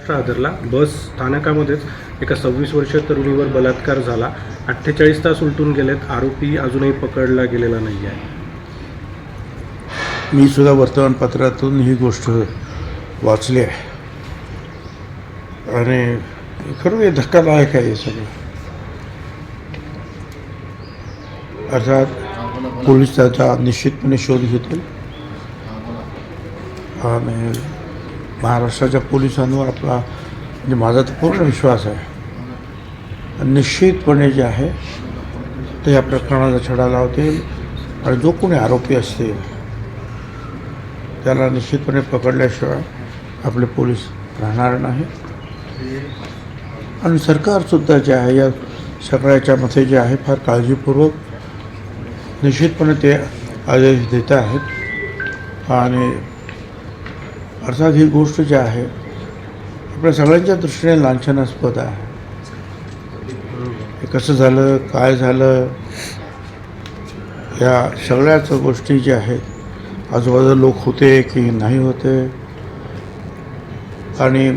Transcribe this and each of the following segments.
दादरला बस स्थानकामध्येच एका 26 वर्षीय तरुणीवर बलात्कार झाला. 48 तास उलटून गेलेत, आरोपी अजूनही पकडला गेलेला नाही आहे. मी सुद्धा वर्तमानपत्रातून ही गोष्ट वाचली आहे आणि खरं हे धक्कादायक आहे हे सगळं. अर्थात पोलीस त्याचा निश्चितपणे शोध घेतील आणि महाराष्ट्राच्या पोलिसांवर आपला म्हणजे माझा तर पूर्ण विश्वास आहे. निश्चितपणे जे आहे ते या प्रकरणाचा छडा लावतील आणि जो कोणी आरोपी असतील त्याला निश्चितपणे पकडल्याशिवाय आपले पोलीस राहणार नाही. आणि सरकारसुद्धा जे आहे या सगळ्याच्या मध्ये जे आहे फार काळजीपूर्वक निश्चितपणे ते आदेश देत आहेत. आणि अर्थात ही गोष्ट जी आहे आपल्या सगळ्यांच्या दृष्टीने लांछनास्पद आहे. हे कसं झालं, काय झालं, या सगळ्याच गोष्टी ज्या आहेत आजूबाजूला लोक होते की नाही होते. आणि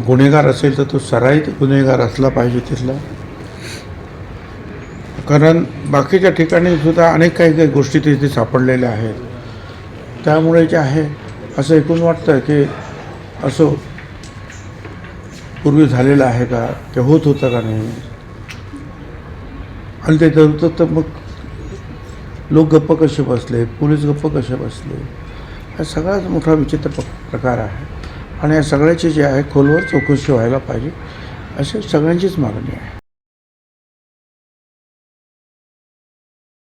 गुन्हेगार असेल तर तो सराईत गुन्हेगार असला पाहिजे तिथला, कारण बाकीच्या ठिकाणी सुद्धा अनेक काही गोष्टी तिथे सापडलेल्या आहेत. त्यामुळे जे आहे असं ऐकून वाटतं की असं पूर्वी झालेलं आहे का, ते होत होतं का नाही. आणि ते होतं तर मग लोक गप्प कसे बसले, पोलीस गप्प कसे बसले, हा सगळ्यात मोठा विचित्र प्रकार आहे. आणि या सगळ्याची जे आहे खोलवर चौकशी व्हायला पाहिजे अशी सगळ्यांचीच मागणी आहे.